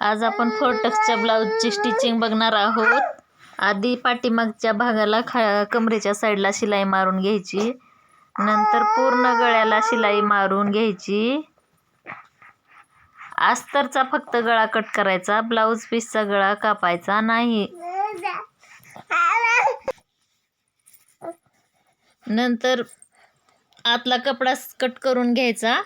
आज आपण फोर्टक्सच्या ब्लाऊजची स्टिचिंग बघणार आहोत। आधी पाठीमागच्या भागाला कमरेच्या साईडला शिलाई मारून घ्यायची, नंतर पूर्ण गळ्याला शिलाई मारून घ्यायची। अस्तरचा फक्त गळा कट करायचा, ब्लाऊज पीसचा गळा कापायचा नाही। नंतर आतला कपडा कट करून घ्यायचा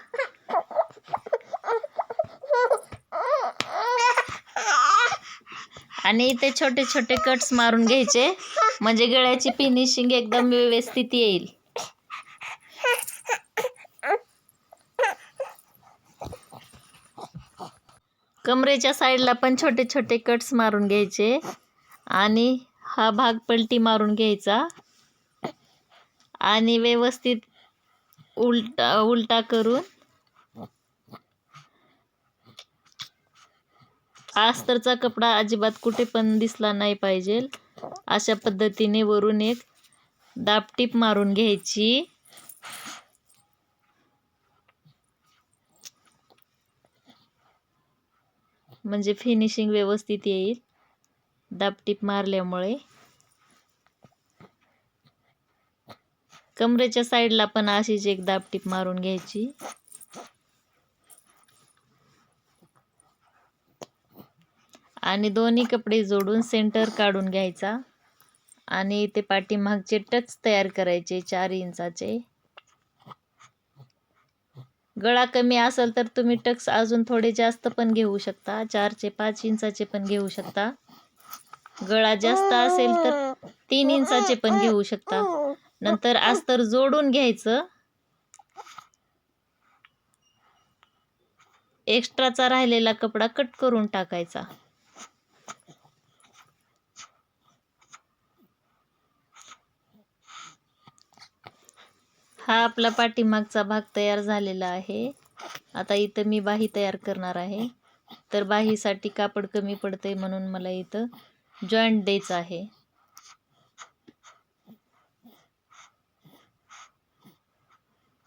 आणि इथे छोटे छोटे कट्स मारून घ्यायचे, म्हणजे गळ्याची फिनिशिंग एकदम व्यवस्थित येईल। कमरेच्या साईडला पण छोटे छोटे कट्स मारून घ्यायचे आणि हा भाग पलटी मारून घ्यायचा आणि व्यवस्थित उलटा करून अस्तरचा कपडा अजिबात कुठे पण दिसला नाही पाहिजे, अशा पद्धतीने वरून एक दाबटीप मारून घ्यायची। म्हणजे फिनिशिंग व्यवस्थित येईल दाबटीप मारल्यामुळे। कमरेच्या साईडला पण अशीच एक दाबटीप मारून घ्यायची आणि दोन्ही कपडे जोडून सेंटर काढून घ्यायचा आणि इथे पाठीमागचे टक्स तयार करायचे 4 इंचाचे। गळा कमी असेल तर तुम्ही टक्स अजून थोडे जास्त पण घेऊ शकता, 4 ते 5 इंचाचे पण घेऊ शकता। गळा जास्त असेल तर 3 इंचाचे पण घेऊ शकता। नंतर अस्तर जोडून घ्यायचं, एक्स्ट्राचा राहिलेला कपडा कट करून टाकायचा। हा आपला पाठीमागचा भाग तयार झालेला आहे। आता इथं मी बाही तयार करणार आहे, तर बाहीसाठी कापड कमी पडते म्हणून मला इथं जॉईंट द्यायचा आहे।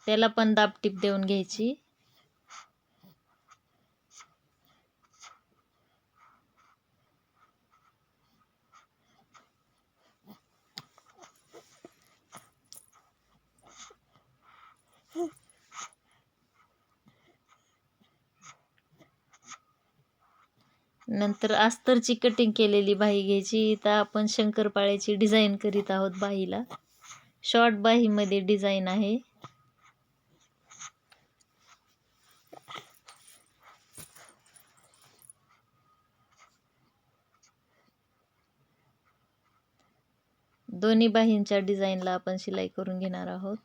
त्याला पण दाबटीप देऊन घ्यायची। नंतर अस्तरची कटिंग केलेली बाही घ्यायची। इथं आपण शंकरपाळ्याची डिझाईन करीत आहोत बाहीला, शॉर्ट बाहीमध्ये डिझाईन आहे। दोन्ही बाहींच्या डिझाईनला आपण शिलाई करून घेणार आहोत।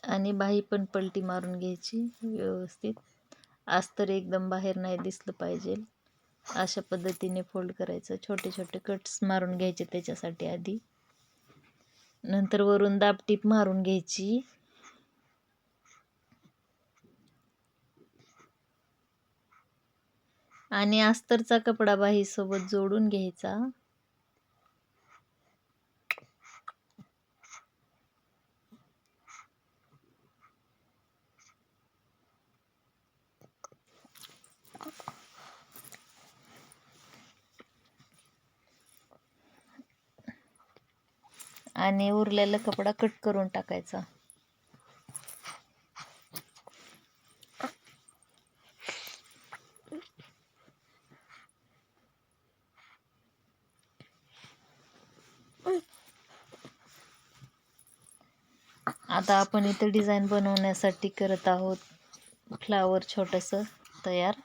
आणि बाही पण पलटी मारून घ्यायची व्यवस्थित, अस्तर एकदम बाहेर नाही दिसलं पाहिजे, अशा पद्धतीने फोल्ड करायचं। छोटे छोटे कट्स मारून घ्यायचे त्याच्यासाठी आधी, नंतर वरून दाबटीप मारून घ्यायची आणि अस्तरचा कपडा बाही सोबत जोडून घ्यायचा। आणि उरलेला कपडा कट करून टाकायचा। आता आपण इथे डिझाईन बनवण्यासाठी करत आहोत फ्लावर छोटंसं तयार।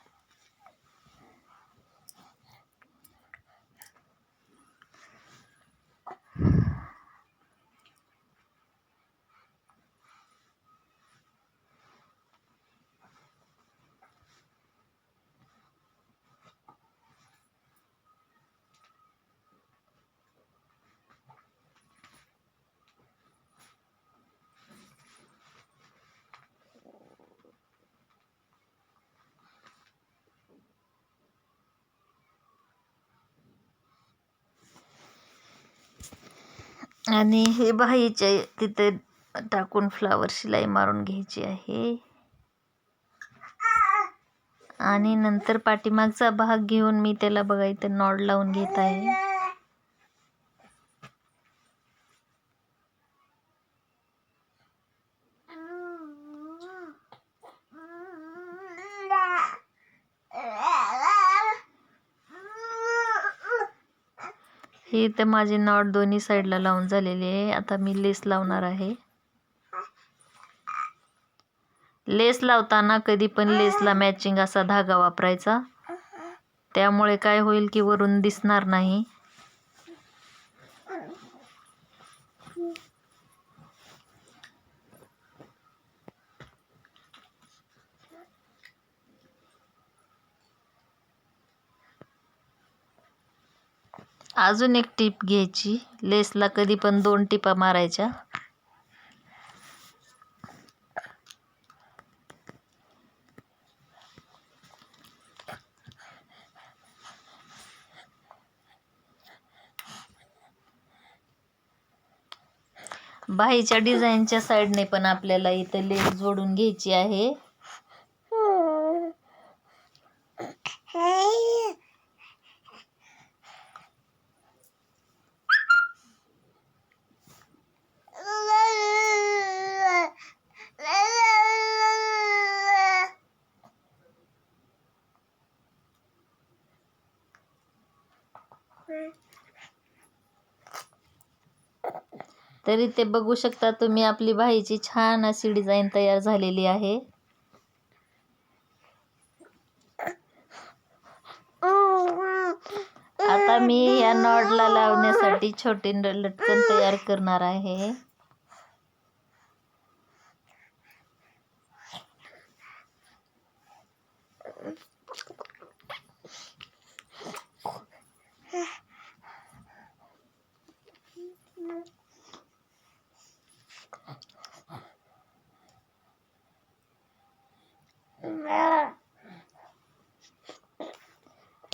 आणि हे बाहीच्या तिथे टाकून फ्लावर शिलाई मारून घ्यायची आहे. आणि नंतर पाठीमागचा भाग घेऊन मी त्याला बघा इथं नॉड लावून घेत आहे. हे तर माझे नॉट दोन्ही साईडला लावून झालेले आहे. आता मी लेस लावणार आहे. लेस लावताना कधी पण लेसला मॅचिंग असा धागा वापरायचा, त्यामुळे काय होईल की वरून दिसणार नाही. अजून एक टीप घ्यायची, लेसला कधी पण 2 टिपा मारायच्या. बाहीच्या डिझाईनच्या साईडने पण आपल्याला इथं लेस जोडून घ्यायची आहे. तरी ते बघू शकता तुम्ही, आपली बाहीची छान अशी डिझाईन तयार झालेली आहे. आता मी या नॉडला लावण्यासाठी छोटे लटकन तयार करणार आहे.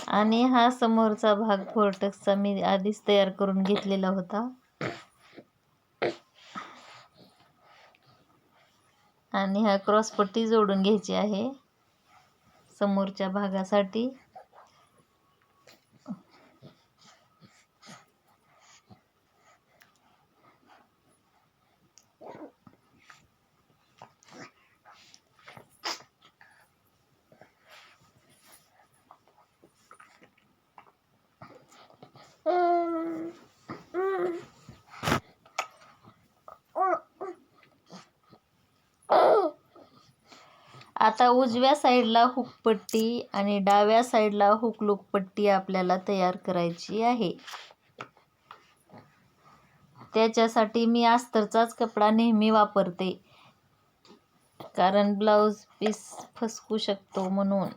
आणि हा समोरचा भाग फोर्टक्सचा मी आधीच तयार करून घेतलेला होता. आणि हा क्रॉसपट्टी जोडून घ्यायची आहे समोरच्या भागासाठी. आता उजव्या साईडला हुकपट्टी आणि डाव्या साईडला हुकलूक पट्टी आपल्याला तयार करायची आहे. त्याच्यासाठी मी अस्तरचाच कपडा नेहमी वापरते, कारण ब्लाऊज पीस फसकू शकतो म्हणून.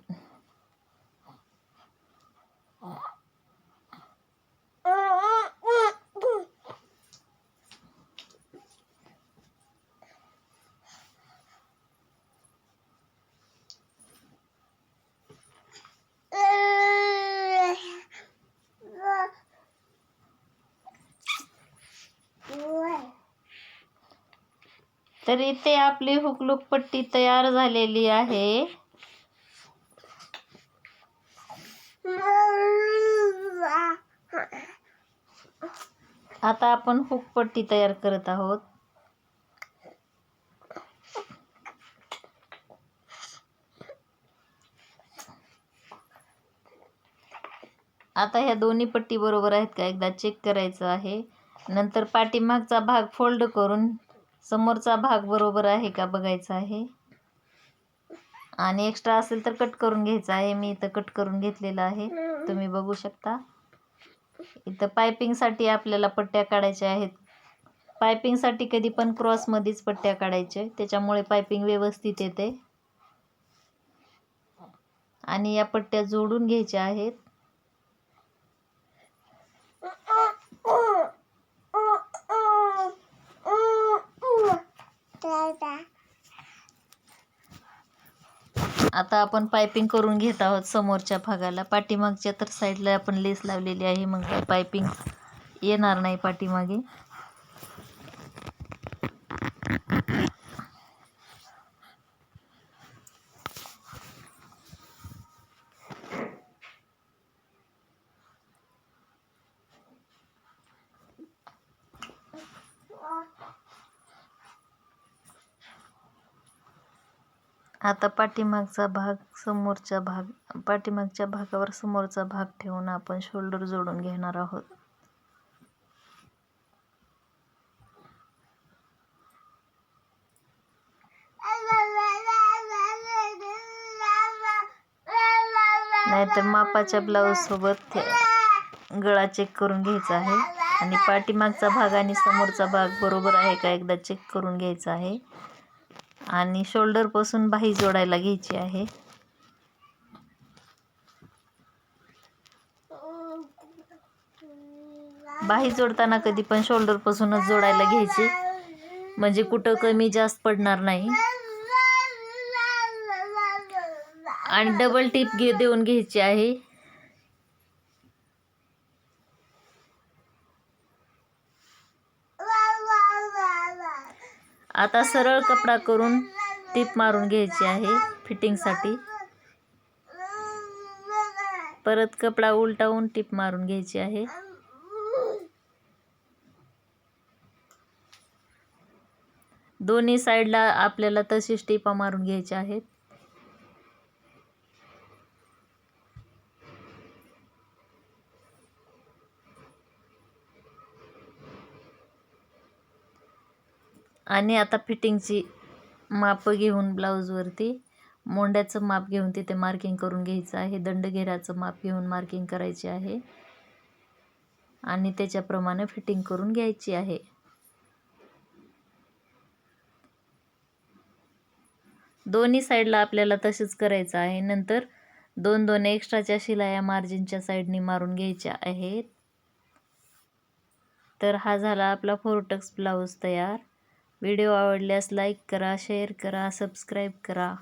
तर इथे आपली हुकलूक पट्टी तयार झालेली आहे. आता आपण हुक पट्टी तयार करत आहोत. आता ह्या दोन्ही पट्टी बरोबर आहेत का एकदा चेक करायचं आहे. नंतर पाठीमागचा भाग फोल्ड करून समोरचा भाग बरोबर आहे का बघायचा आहे. आणि एक्स्ट्रा असेल तर कट करून घ्यायचा आहे. मी इथं कट करून घेतलेला आहे, तुम्ही बघू शकता. इथं पायपिंगसाठी आपल्याला पट्ट्या काढायच्या आहेत. पायपिंगसाठी कधी पण क्रॉसमध्येच पट्ट्या काढायच्या, त्याच्यामुळे पायपिंग व्यवस्थित येते. आणि या पट्ट्या जोडून घ्यायच्या आहेत. आता आपण पायपिंग करून घेत आहोत समोरच्या भागाला. पाठीमागच्या तर साईडला आपण लेस लावलेली आहे, मग पायपिंग येणार नाही पाठीमागे. आता पाठीमागच्या भागावर समोरचा भाग ठेवून आपण शोल्डर जोडून घेणार आहोत. नाहीतर मापाच्या ब्लाऊज सोबत गळा चेक करून घ्यायचा आहे आणि पाठीमागचा भाग आणि समोरचा भाग बरोबर आहे का एकदा चेक करून घ्यायचा आहे. आणि शोल्डर पासून बाही जोडायला घ्यायची आहे. बाही जोडताना कधी पण शोल्डर पासूनच जोडायला घ्यायची, म्हणजे कुठं कमी जास्त पडणार नाही. आणि डबल टिप देऊन घ्यायची आहे. आता सरळ कपडा करून टिप मारून घ्यायची आहे फिटिंगसाठी. परत कपडा उलटावून टिप मारून घ्यायची आहे. दोन्ही साईडला आपल्याला तशीच टिपा मारून घ्यायच्या आहेत. आणि आता फिटिंगची माप घेऊन ब्लाऊजवरती मोंड्याचं माप घेऊन तिथे मार्किंग करून घ्यायचं आहे. दंडघेराचं माप घेऊन मार्किंग करायची आहे आणि त्याच्याप्रमाणे फिटिंग करून घ्यायची आहे. दोन्ही साईडला आपल्याला तसेच करायचं आहे. नंतर 2-2 एक्स्ट्राच्या शिलाया मार्जिनच्या साईडनी मारून घ्यायच्या आहेत. तर हा झाला आपला 4 टक्स ब्लाऊज तयार. व्हिडिओ आवडल्यास लाईक करा, शेअर करा, सबस्क्राईब करा.